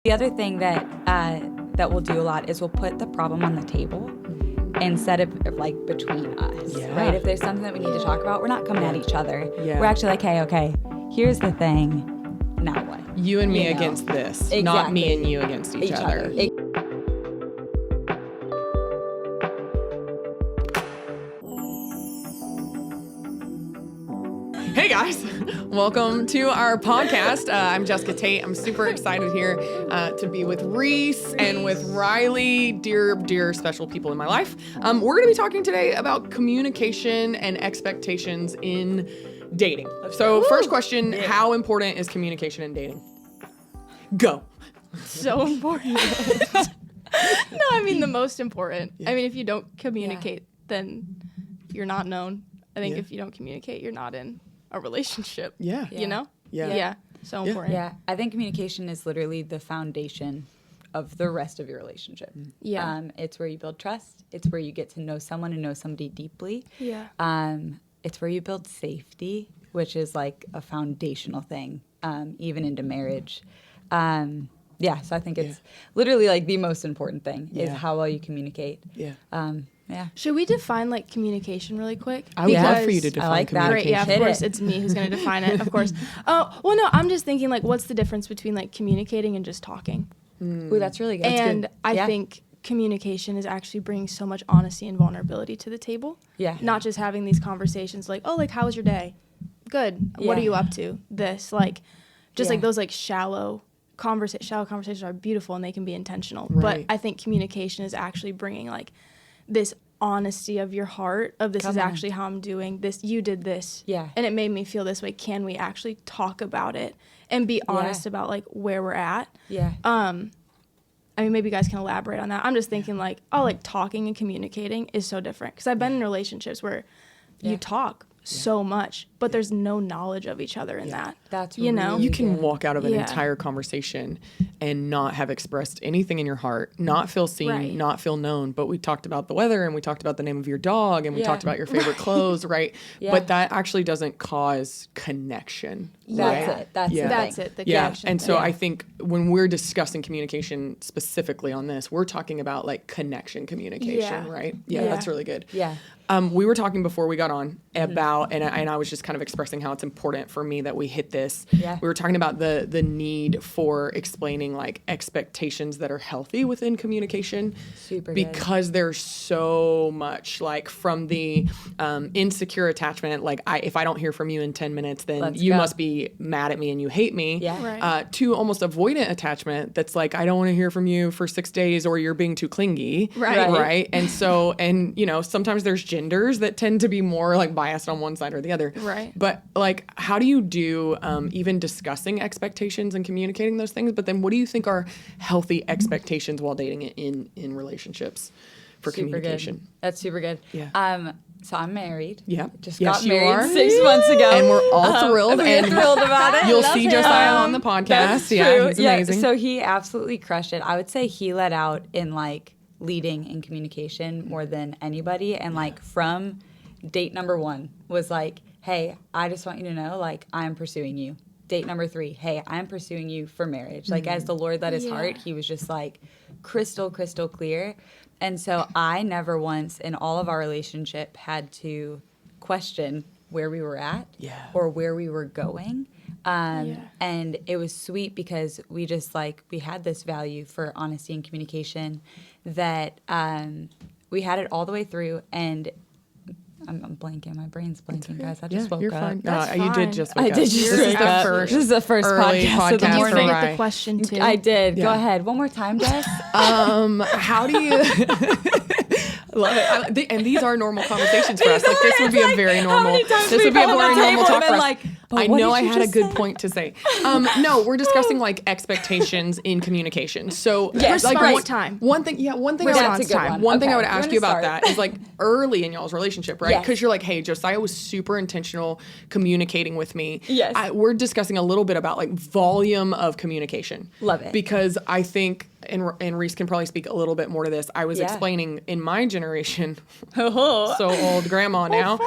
The other thing that we'll do a lot is we'll put the problem on the table instead of like between us, right? If there's something that we need to talk about, we're not coming at each other. Yeah. We're actually like, hey, okay, here's the thing. Now what? You and me against this, exactly. Not me and you against each other. Hey guys, welcome to our podcast. I'm Jessika Tate. I'm super excited here to be with Reese and with Riely, dear special people in my life. We're going to be talking today about communication and expectations in dating. So first question, how important is communication in dating? Go. So important. No, I mean the most important. Yeah. I mean, if you don't communicate, then you're not known. I think if you don't communicate, you're not in a relationship. Yeah. You know? Yeah. So important. Yeah. I think communication is literally the foundation of the rest of your relationship. Yeah. It's where you build trust. It's where you get to know someone and know somebody deeply. Yeah. It's where you build safety, which is like a foundational thing, even into marriage. So I think it's literally like the most important thing is how well you communicate. Yeah. Should we define like communication really quick? I would love for you to define communication. Great, yeah, of course. It's me who's going to define it, of course. Oh, well, no, I'm just thinking like what's the difference between like communicating and just talking? Ooh, that's really good. And I think communication is actually bringing so much honesty and vulnerability to the table. Yeah. Not just having these conversations like, oh, like, how was your day? Good. What are you up to? This, like, just like those like shallow conversations are beautiful and they can be intentional. Right. But I think communication is actually bringing like this honesty of your heart of this is actually how I'm doing this. You did this. Yeah. And it made me feel this way. Can we actually talk about it and be honest about like where we're at? Yeah. I mean, maybe you guys can elaborate on that. I'm just thinking like, like talking and communicating is so different. Because I've been in relationships where you talk so much, but there's no knowledge of each other in that. That's you know, you can walk out of an entire conversation and not have expressed anything in your heart, not feel seen, not feel known. But we talked about the weather and we talked about the name of your dog and we talked about your favorite clothes, right? But that actually doesn't cause connection. That's it. That's it. The connection. And so I think when we're discussing communication specifically on this, we're talking about like connection communication, right? Yeah, that's really good. Yeah. We were talking before we got on about, and I was just kind of expressing how it's important for me that we hit this. Yeah. We were talking about the need for explaining like expectations that are healthy within communication. Super good. Because there's so much like from the insecure attachment, like if I don't hear from you in 10 minutes, then you must be mad at me and you hate me. Yeah. Right. To almost avoidant attachment that's like, I don't want to hear from you for 6 days or you're being too clingy. Right. And so, and you know, sometimes there's genders that tend to be more like biased on one side or the other. Right. But like, how do you do even discussing expectations and communicating those things? But then what do you think are healthy expectations while dating in relationships for communication? Good. That's super good. Yeah. So I'm married. Yeah. Just got married 6 months ago. And we're all thrilled. We're thrilled about it. You'll see Josiah on the podcast. That's true. Yeah, he's amazing. So he absolutely crushed it. I would say he let out in like leading in communication more than anybody. And like from date number 1 was like, hey, I just want you to know, like, I'm pursuing you. Date number 3, hey, I'm pursuing you for marriage. Like, as the Lord led his heart, he was just like crystal clear. And so I never once in all of our relationship had to question where we were at or where we were going. And it was sweet because we just like, we had this value for honesty and communication that we had it all the way through. And I'm blanking. My brain's blanking, guys. I just woke you're up. Fine. You did just wake up. This is the first podcast of the morning. You the question too. I did. Yeah. Go ahead. One more time, Jess. How do you... Love it. And these are normal conversations for us. Like this would be a very normal. This would be a very normal talk for us. Like, I know I had a good point to say. No, we're discussing like expectations in communication. So like one thing I would ask you about that is like early in y'all's relationship, right? Because you're like, hey, Josiah was super intentional communicating with me. Yes. We're discussing a little bit about like volume of communication. Love it. Because I think, and Reese can probably speak a little bit more to this. I was explaining in my generation, so old grandma now,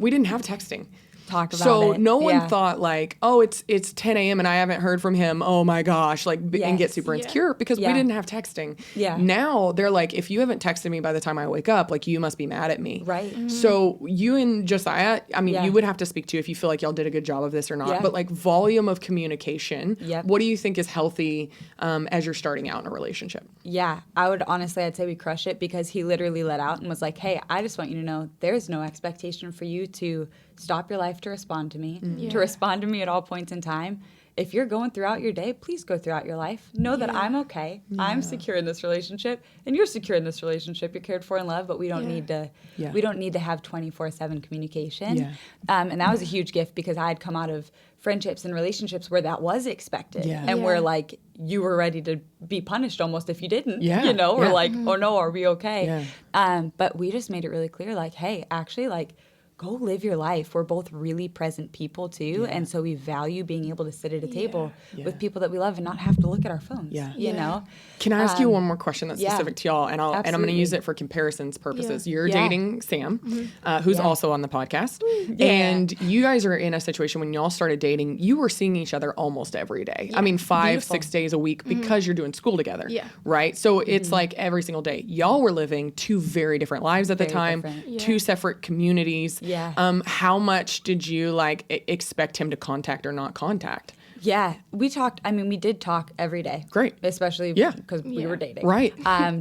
we didn't have texting. talk about it. So no one thought like, oh, it's 10 a.m. and I haven't heard from him. Oh my gosh, like and get super insecure because we didn't have texting. Yeah. Now they're like, if you haven't texted me by the time I wake up, like you must be mad at me. Right. Mm-hmm. So you and Josiah, I mean, you would have to speak to if you feel like y'all did a good job of this or not. But like volume of communication, what do you think is healthy as you're starting out in a relationship? Yeah, I'd say we crushed it because he literally let out and was like, hey, I just want you to know there's no expectation for you to stop your life to respond to me, to respond to me at all points in time. If you're going throughout your day, please go throughout your life. Know that I'm okay. I'm secure in this relationship, and you're secure in this relationship. You're cared for and loved, but we don't need to. We don't need to have 24/7 communication. Yeah. And that was a huge gift because I had come out of friendships and relationships where that was expected, and where like you were ready to be punished almost if you didn't. You know, or like, oh no, are we okay? But we just made it really clear, like, hey, actually, like, go live your life. We're both really present people too. And so we value being able to sit at a table with people that we love and not have to look at our phones, you know? Can I ask you one more question that's specific to y'all? And I'm going to use it for comparisons purposes. You're dating Sam, who's also on the podcast. And you guys are in a situation when y'all started dating, you were seeing each other almost every day. I mean, 5-6 days a week because you're doing school together, right? So it's like every single day. Y'all were living two very different lives at the time, two separate communities. How much did you like expect him to contact or not contact? Yeah, we talked. I mean, we did talk every day. Great. Especially because we were dating. Right.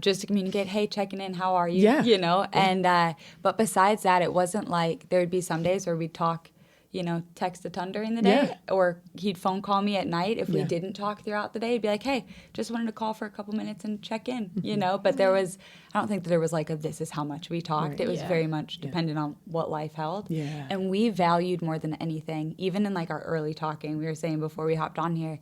Just to communicate, hey, checking in, how are you? You know, and but besides that, it wasn't like there would be some days where we'd talk, you know, text a ton during the day, or he'd phone call me at night if we didn't talk throughout the day. He'd be like, hey, just wanted to call for a couple minutes and check in, you know. But there was, I don't think that there was like a this is how much we talked. Right. It was very much dependent on what life held. And we valued more than anything, even in like our early talking, we were saying before we hopped on here,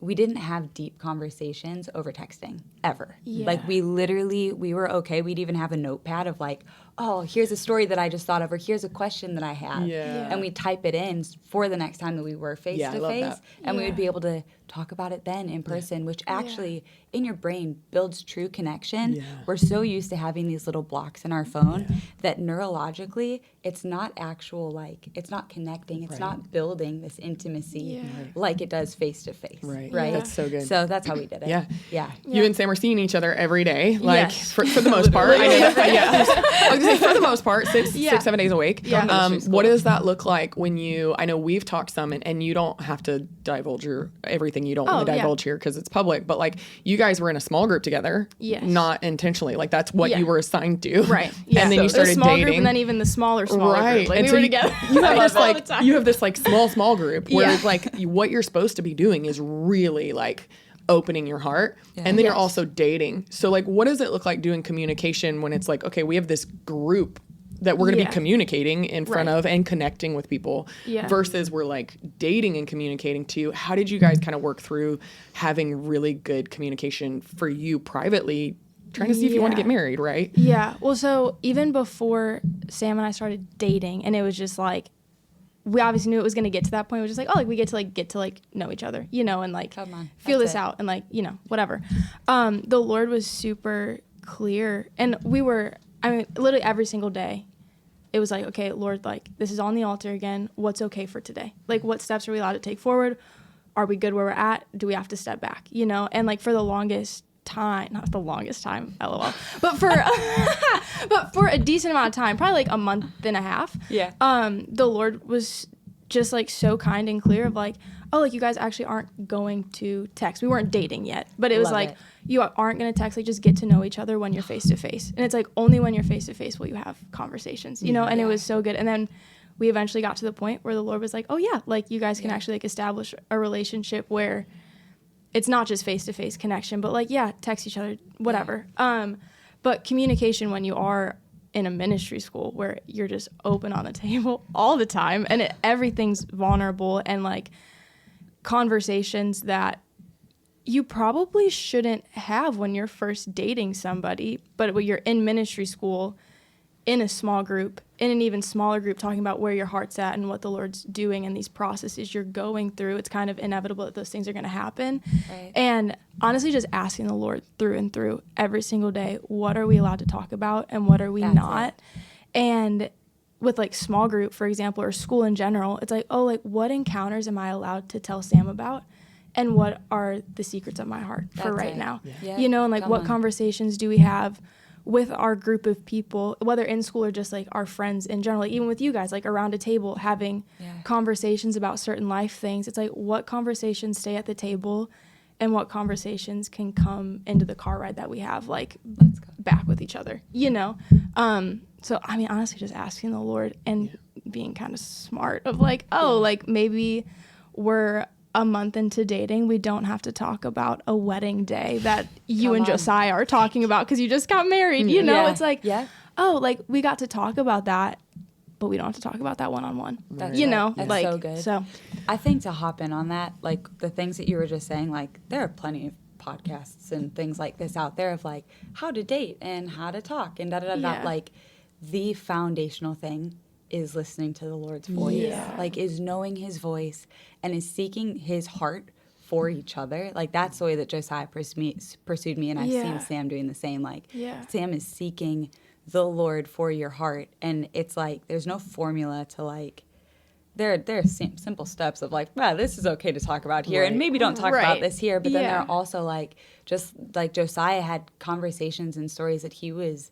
we didn't have deep conversations over texting ever. Like we were okay. We'd even have a notepad of like, oh, here's a story that I just thought of, or here's a question that I have. And we'd type it in for the next time that we were face to face. And we would be able to talk about it then in person, which actually in your brain builds true connection. We're so used to having these little blocks in our phone that neurologically it's not actual, like, it's not connecting. It's not building this intimacy like it does face to face. Right. That's so good. So that's how we did it. You and Sam are seeing each other every day, like for the most part. I know that, I was gonna say for the most part, 6-7 days a week. What does that look like when you? I know we've talked some, and you don't have to divulge everything you don't want to divulge here because it's public. But like you guys were in a small group together, not intentionally. Like that's what you were assigned to, right? And then you started small dating, group and then even the smaller group. Like and we so were together. You have this like small group where it's like what you're supposed to be doing is really like opening your heart, and then you're also dating. So like what does it look like doing communication when it's like, okay, we have this group that we're going to be communicating in front of and connecting with people versus we're like dating and communicating too. How did you guys kind of work through having really good communication for you privately, trying to see if you want to get married, right? Yeah. Well, so even before Sam and I started dating, and it was just like, we obviously knew it was going to get to that point. It was just like, oh, like we get to know each other, you know, and like feel this out and like, you know, whatever. The Lord was super clear, and literally every single day, it was like, okay, Lord, like this is on the altar again. What's okay for today? Like what steps are we allowed to take forward? Are we good where we're at? Do we have to step back? You know, and like for the longest time, not the longest time, LOL, but for a decent amount of time, probably like a month and a half. The Lord was just like so kind and clear of like, oh, like you guys actually aren't going to text. We weren't dating yet, but it was you aren't going to text. Like just get to know each other when you're face to face. And it's like only when you're face to face will you have conversations, you know. And it was so good. And then we eventually got to the point where the Lord was like, oh yeah, like you guys can actually like establish a relationship where it's not just face to face connection, but like text each other, whatever. But communication when you are in a ministry school where you're just open on the table all the time and everything's vulnerable, and like conversations that you probably shouldn't have when you're first dating somebody, but when you're in ministry school, in a small group, in an even smaller group, talking about where your heart's at and what the Lord's doing and these processes you're going through, it's kind of inevitable that those things are going to happen. And honestly, just asking the Lord through and through every single day, what are we allowed to talk about and what are we not? And with like small group, for example, or school in general, it's like, oh, like what encounters am I allowed to tell Sam about? And what are the secrets of my heart for right now? Yeah. You know, and like what conversations do we have with our group of people, whether in school or just like our friends in general, like even with you guys, like around a table having conversations about certain life things. It's like what conversations stay at the table and what conversations can come into the car ride that we have, like back with each other, you know? So, I mean, honestly, just asking the Lord and being kind of smart of like, like maybe we're a month into dating, we don't have to talk about a wedding day that you and Josiah are talking about because you just got married, you know? It's like, oh, like we got to talk about that, but we don't have to talk about that one-on-one, you know? That's like, so good. So I think to hop in on that, like the things that you were just saying, like there are plenty of podcasts and things like this out there of like how to date and how to talk and da-da-da-da. Like the foundational thing is listening to the Lord's voice, like is knowing his voice and is seeking his heart for each other. Like that's the way that Josiah pursued me, and I've seen Sam doing the same. Like Sam is seeking the Lord for your heart, and it's like there's no formula to like there are simple steps of like, wow, this is okay to talk about here, and maybe don't talk about this here, but then there are also like just like Josiah had conversations and stories that he was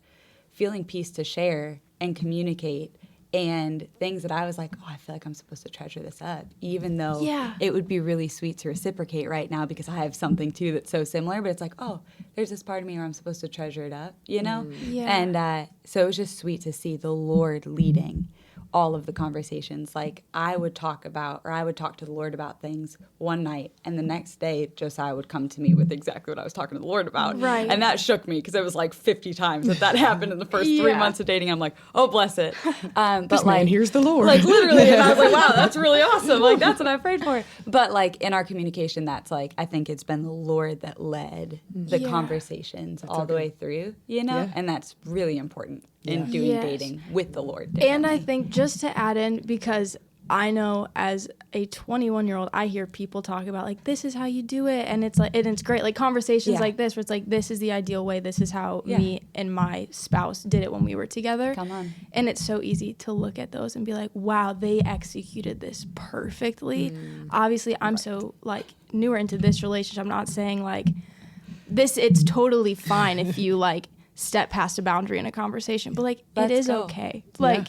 feeling peace to share and communicate, and things that I was like, oh, I feel like I'm supposed to treasure this up, even though it would be really sweet to reciprocate right now because I have something too that's so similar. But it's like, oh, there's this part of me where I'm supposed to treasure it up, you know? And so it was just sweet to see the Lord leading all of the conversations. Like I would talk to the Lord about things one night, and the next day Josiah would come to me with exactly what I was talking to the Lord about. Right. And that shook me because it was like 50 times that happened in the first 3 months of dating. I'm like, oh, bless it. But this man hears the Lord. Like literally. And I was like, wow, that's really awesome. Like that's what I prayed for. But like in our communication, that's like, I think it's been the Lord that led the conversations all the way through, you know? And that's really important in doing dating with the Lord. And I think just to add in, because I know as a 21-year-old, I hear people talk about like, this is how you do it. And it's like, and it's great. Like conversations like this, where it's like, this is the ideal way. This is how me and my spouse did it when we were together. Come on. And it's so easy to look at those and be like, wow, they executed this perfectly. Obviously, I'm so like newer into this relationship. I'm not saying like this, it's totally fine if you like step past a boundary in a conversation, but like it is okay. Like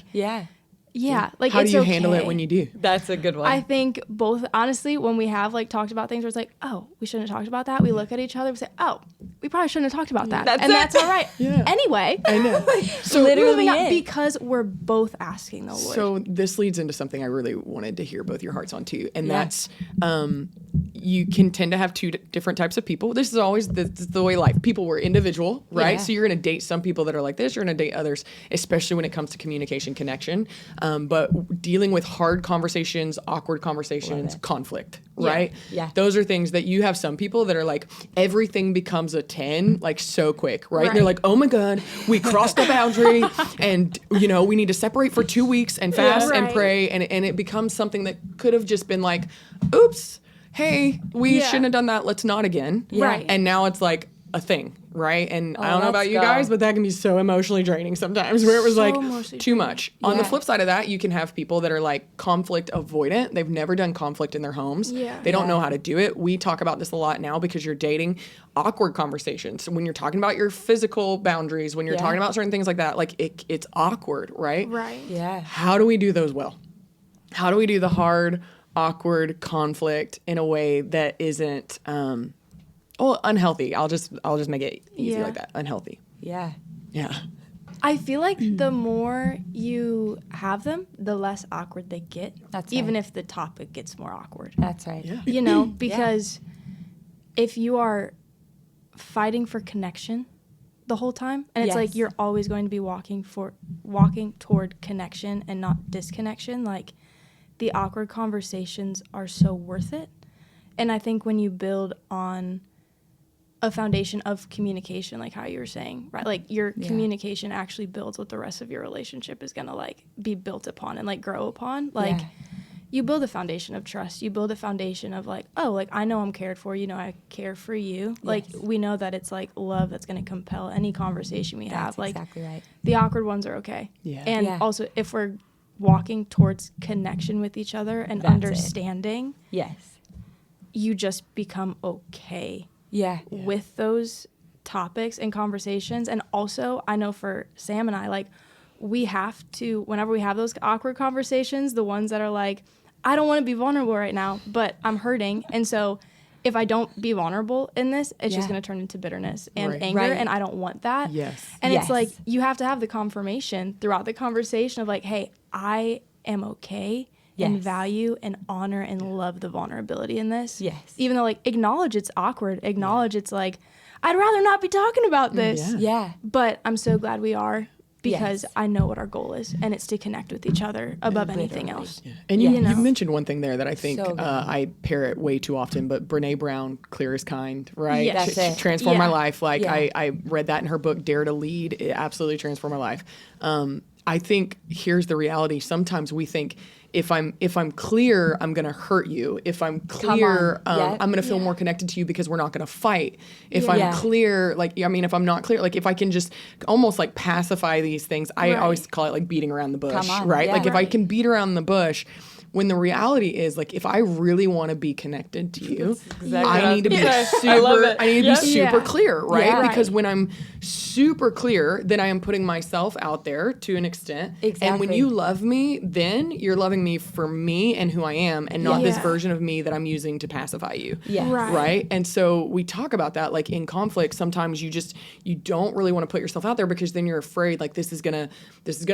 like how it's do you okay. handle it when you do? That's a good one. I think both, honestly, when we have like talked about things where it's like, oh, we shouldn't have talked about that, we look at each other and say, oh, we probably shouldn't have talked about that. That's all right. Anyway, I know. So literally not, because we're both asking the Lord. So this leads into something I really wanted to hear both your hearts on too, and that's you can tend to have two different types of people. This is always the way life. People were individual, right? So you're going to date some people that are like this. You're going to date others, especially when it comes to communication, connection. But dealing with hard conversations, awkward conversations, conflict, right? Yeah. Those are things that you have some people that are like, everything becomes a 10, like so quick, right? And they're like, oh my God, we crossed the boundary and, you know, we need to separate for 2 weeks and fast and pray. And it becomes something that could have just been like, oops, hey, we shouldn't have done that. Let's not again. Right. And now it's like a thing, right? And I don't know about you guys, but that can be so emotionally draining sometimes where it was like too much. On the flip side of that, you can have people that are like conflict avoidant. They've never done conflict in their homes. They don't know how to do it. We talk about this a lot now because you're dating awkward conversations. When you're talking about your physical boundaries, when you're talking about certain things like that, like it's awkward, right? Right. Yeah. How do we do those well? How do we do the hard, awkward conflict in a way that isn't unhealthy? I'll just make it easy like that. Unhealthy. Yeah. I feel like the more you have them, the less awkward they get. That's even if the topic gets more awkward. That's right. You know, because if you are fighting for connection the whole time, and it's like you're always going to be walking toward connection and not disconnection, like the awkward conversations are so worth it. And I think when you build on a foundation of communication, like how you were saying, right? Like your communication actually builds what the rest of your relationship is going to like be built upon and like grow upon. Like you build a foundation of trust. You build a foundation of like, oh, like I know I'm cared for, you know, I care for you. Like we know that it's like love that's going to compel any conversation we have. Like exactly right. The awkward ones are okay. And also if we're walking towards connection with each other and understanding, you just become okay with those topics and conversations. And also, I know for Sam and I, like, we have to, whenever we have those awkward conversations, the ones that are like, I don't want to be vulnerable right now, but I'm hurting. And so if I don't be vulnerable in this, it's just going to turn into bitterness and anger, and I don't want that. And it's like, you have to have the confirmation throughout the conversation of like, hey, I am okay and value and honor and love the vulnerability in this. Even though, like, acknowledge it's awkward, acknowledge it's like, I'd rather not be talking about this. But I'm so glad we are, because I know what our goal is, and it's to connect with each other above anything else. And you mentioned one thing there that I think I parrot way too often, but Brene Brown, clear as kind, right? She transformed my life. Like I read that in her book, Dare to Lead. It absolutely transformed my life. I think here's the reality. Sometimes we think, if I'm clear, I'm going to hurt you. If I'm clear, I'm going to feel more connected to you because we're not going to fight. If I'm clear, like, I mean, if I'm not clear, like, if I can just almost like pacify these things, I always call it like beating around the bush, right? Like if I can beat around the bush, when the reality is, like, if I really want to be connected to you, I need to be super clear, right? Because when I'm super clear, then I am putting myself out there to an extent. And when you love me, then you're loving me for me and who I am, and not this version of me that I'm using to pacify you. Right? And so we talk about that, like, in conflict, sometimes you don't really want to put yourself out there because then you're afraid, like, this is gonna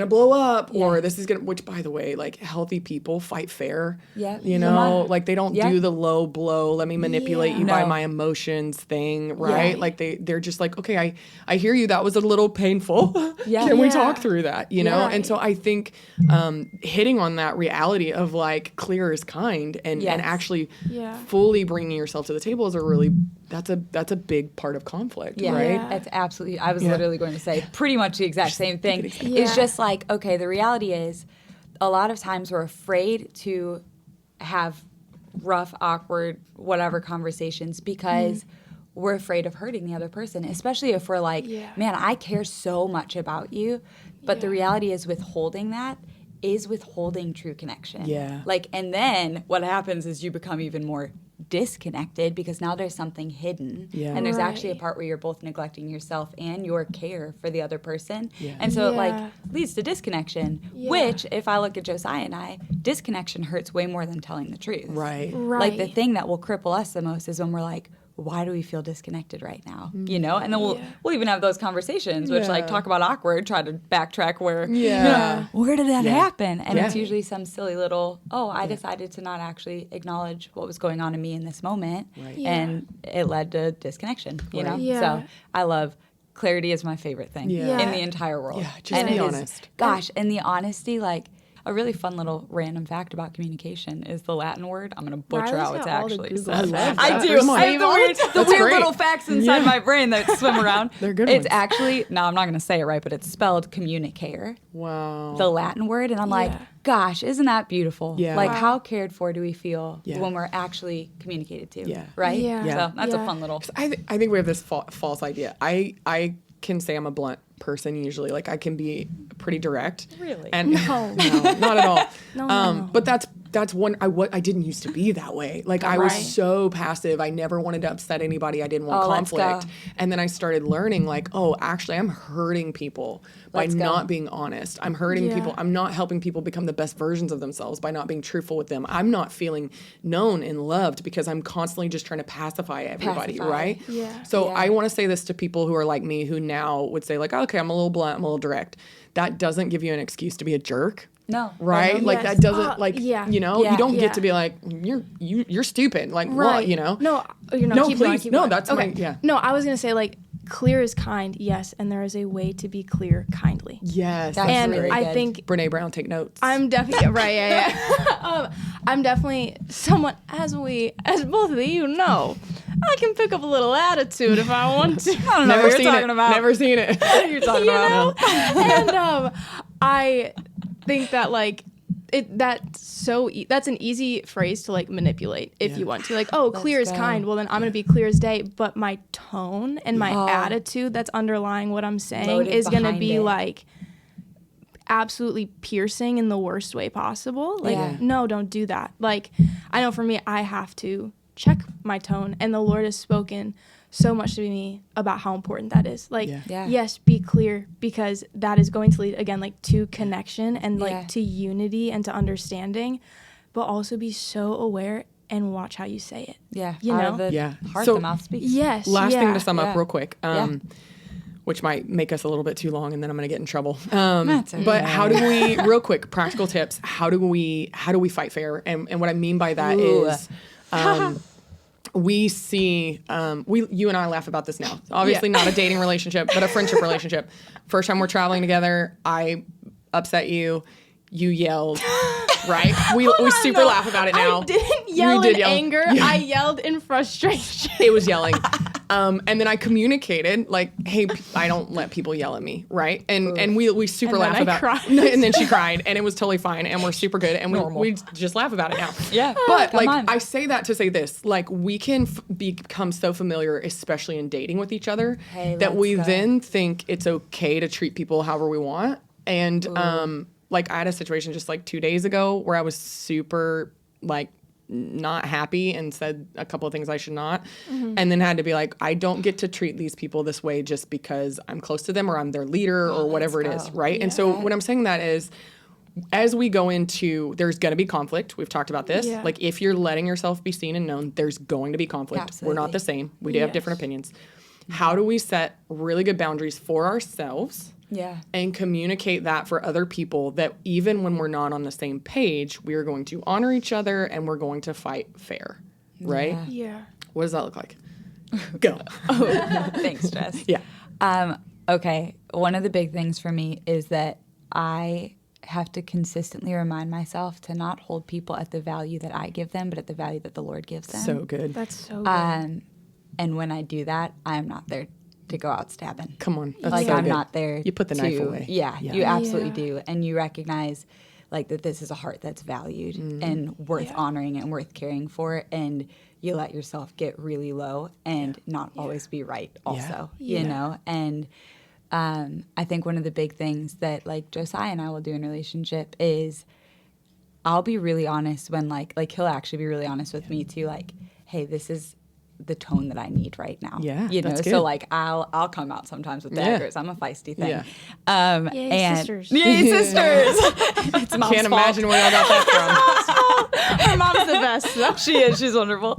blow up, or this is gonna, which, by the way, like, healthy people fight fair. You know, like, they don't do the low blow, let me manipulate you by my emotions thing, right? Like they're just like, okay, I hear you, that was a little painful. Can we talk through that, you know? And so I think hitting on that reality of, like, clear is kind, and actually fully bringing yourself to the table is that's a big part of conflict, right? That's absolutely, I was literally going to say pretty much the exact same thing. It's just like, okay, the reality is, a lot of times we're afraid to have rough, awkward, whatever conversations because we're afraid of hurting the other person, especially if we're like, man, I care so much about you. But the reality is, withholding that is withholding true connection. Like, and then what happens is you become even more disconnected because now there's something hidden, and there's actually a part where you're both neglecting yourself and your care for the other person, and so it, like, leads to disconnection, which, if I look at Josiah and I, disconnection hurts way more than telling the truth. Like, the thing that will cripple us the most is when we're like, why do we feel disconnected right now? You know, and then we'll even have those conversations, which, like, talk about awkward, try to backtrack where, where did that happen? And it's usually some silly little, I decided to not actually acknowledge what was going on in me in this moment, and it led to disconnection, you know? So I love, clarity is my favorite thing in the entire world. Just be honest. And the honesty, like, a really fun little random fact about communication is the Latin word. I'm going to butcher how it's actually said. I do. I have the weird little facts inside my brain that swim around. They're good ones. It's actually, no, I'm not going to say it right, but it's spelled communicare. Wow. The Latin word. And I'm like, gosh, isn't that beautiful? Like, how cared for do we feel when we're actually communicated to? Right? So that's a fun little. I think we have this false idea. I can say I'm a blunt person usually. Like, I can be pretty direct. Really? And no, not at all. No. But that's one, I didn't used to be that way. Like, I was so passive. I never wanted to upset anybody. I didn't want conflict. And then I started learning, like, actually, I'm hurting people by not being honest. I'm hurting people. I'm not helping people become the best versions of themselves by not being truthful with them. I'm not feeling known and loved because I'm constantly just trying to pacify everybody, right? So I want to say this to people who are like me, who now would say, like, okay, I'm a little blunt, I'm a little direct. That doesn't give you an excuse to be a jerk. No. Right? Like, that doesn't, you know, you don't get to be like, you're stupid. Like, what, you know? No, you're not. No, keep please. Going, no, that's okay. No, I was going to say, like, clear is kind, yes, and there is a way to be clear kindly. Yes. That's and really I good. think Brene Brown, take notes. I'm definitely I'm definitely someone, as both of you know, I can pick up a little attitude if I want to. I don't know what you're talking about. Never seen it. You're talking about. And I think that, like, that's an easy phrase to, like, manipulate if you want to. Like, clear is kind. Well, then I'm going to be clear as day. But my tone and my attitude that's underlying what I'm saying is going to be like, absolutely piercing in the worst way possible. Like, no, don't do that. Like, I know for me, I have to check my tone, and the Lord has spoken so much to me about how important that is. Like, yes, be clear, because that is going to lead, again, like, to connection and like to unity and to understanding, but also be so aware and watch how you say it. You know? Heart, so the mouth speaks. Yes. Last thing to sum up real quick, which might make us a little bit too long, and then I'm going to get in trouble. But how do we, real quick, practical tips, how do we fight fair? And what I mean by that is, we see, you and I laugh about this now. Obviously not a dating relationship, but a friendship relationship. First time we're traveling together, I upset you. You yelled, right? We super laugh about it now. I didn't yell in anger. Yeah. I yelled in frustration. It was yelling. And then I communicated, like, hey, I don't let people yell at me, right? And we super laugh about it. And then she cried, and it was totally fine, and we're super good, and we just laugh about it now. But, like, I say that to say this. Like, we can become so familiar, especially in dating with each other, that we then think it's okay to treat people however we want. And, like, I had a situation just, like, 2 days ago where I was super, like, not happy and said a couple of things I should not, and then had to be like, I don't get to treat these people this way just because I'm close to them or I'm their leader or whatever it is, right? And so when I'm saying that is, as we go into, there's going to be conflict. We've talked about this. Like, if you're letting yourself be seen and known, there's going to be conflict. Absolutely. We're not the same. We do have different opinions. How do we set really good boundaries for ourselves? And communicate that for other people, that even when we're not on the same page, we are going to honor each other and we're going to fight fair, right? What does that look like? Go. Thanks, Jess. Okay. One of the big things for me is that I have to consistently remind myself to not hold people at the value that I give them, but at the value that the Lord gives them. So good. That's so good. And when I do that, I'm not there to go out stabbing. Come on. That's like, so I'm good. not there. You put the knife away. You absolutely do. And you recognize, like, that this is a heart that's valued and worth honoring and worth caring for. And you let yourself get really low and not always be right also, you know? And I think one of the big things that, like, Josiah and I will do in a relationship is I'll be really honest when, like he'll actually be really honest with me too, like, hey, this is the tone that I need right now. You know, so like I'll come out sometimes with daggers. I'm a feisty thing. Yay, sisters. Yay, sisters. It's mom's Can't imagine where I got that from. Her mom's the best. So. She is. She's wonderful.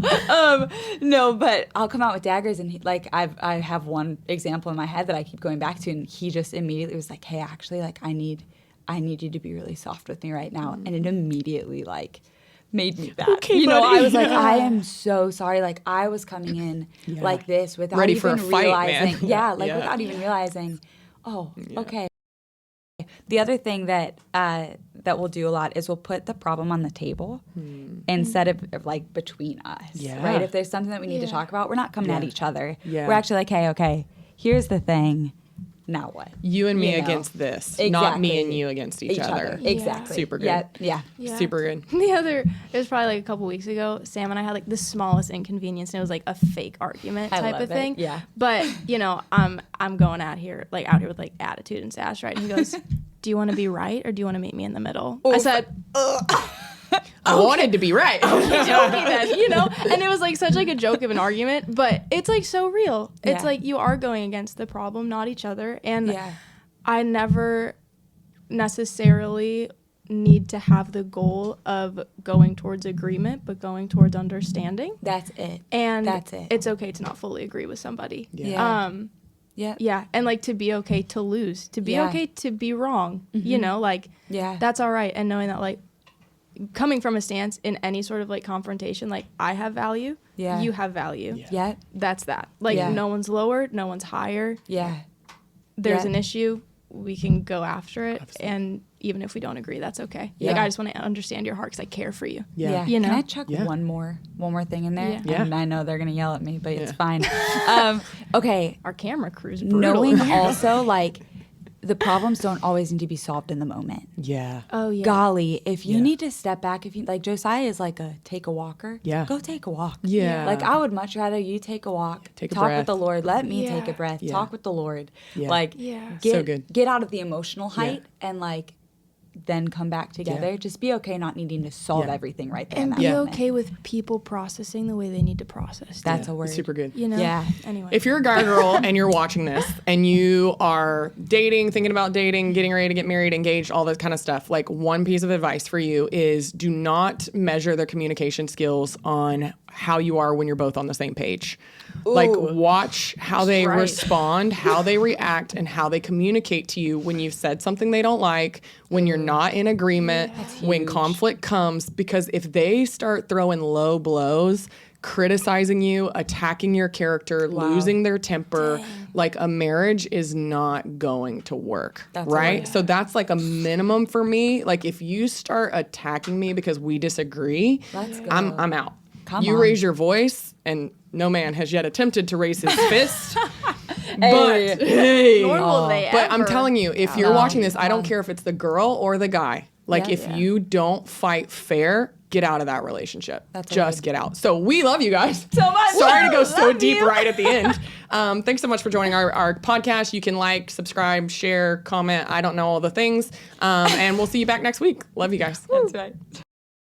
No, but I'll come out with daggers, and I have one example in my head that I keep going back to, and he just immediately was like, hey, actually, like, I need you to be really soft with me right now. And it immediately, like, made me that. Okay, you know, buddy. I was like, I am so sorry. Like, I was coming in like this without ready even for a fight, realizing. Man. Without even realizing, okay. The other thing that we'll do a lot is we'll put the problem on the table instead of like between us. Right? If there's something that we need to talk about, we're not coming at each other. We're actually like, hey, okay, here's the thing. Now what? You and me against this, not me and you against each other. Exactly. Super good. Yeah. Super good. It was probably like a couple weeks ago, Sam and I had like the smallest inconvenience, and it was like a fake argument type of thing. Yeah. But, you know, I'm going out here with like attitude and sass, right? And he goes, do you want to be right or do you want to meet me in the middle? I said, I wanted to be right. Okay, jokey then, you know? And it was like such like a joke of an argument, but it's like so real. It's like you are going against the problem, not each other. And I never necessarily need to have the goal of going towards agreement, but going towards understanding. That's it. And that's it. It's okay to not fully agree with somebody. Yeah. And like to be okay to lose, to be okay to be wrong, you know, like that's all right. And knowing that, like, coming from a stance in any sort of like confrontation, like, I have value, you have value. That's that. Like, no one's lower, no one's higher. There's an issue, we can go after it. Absolutely. And even if we don't agree, that's okay. Like, I just want to understand your heart because I care for you. You know? Can I chuck one more thing in there? And I know they're gonna yell at me, but it's fine. Okay, our camera crew's brutal. Knowing also, like, the problems don't always need to be solved in the moment. Yeah. Oh, yeah. Golly, if you need to step back, if you like, Josiah is like a take a walker. Yeah. Go take a walk. Yeah. Like, I would much rather you take a walk, take a talk breath. with the Lord, let me take a breath, Yeah. talk with the Lord. Yeah. Like, So good. get out of the emotional height and like, then come back together. Yeah. Just be okay not needing to solve everything right there. And in be that moment. okay with people processing the way they need to process. That's a word. Super good. You know? Yeah. Anyway. If you're a guy or girl and you're watching this and you are dating, thinking about dating, getting ready to get married, engaged, all that kind of stuff, like one piece of advice for you is do not measure their communication skills on how you are when you're both on the same page. Ooh. Like watch how they respond, how they react, and how they communicate to you when you've said something they don't like, when you're not in agreement, when conflict comes, because if they start throwing low blows, criticizing you, attacking your character, losing their temper, like a marriage is not going to work, right? So that's like a minimum for me. Like if you start attacking me because we disagree, I'm out. You raise your voice, and no man has yet attempted to raise his fist. But nor will they ever. But I'm telling you, if you're watching this, I don't care if it's the girl or the guy. Like if you don't fight fair, get out of that relationship. Just get out. So we love you guys so much. Sorry to go so deep right at the end. Thanks so much for joining our podcast. You can like, subscribe, share, comment. I don't know all the things. And we'll see you back next week. Love you guys. That's right.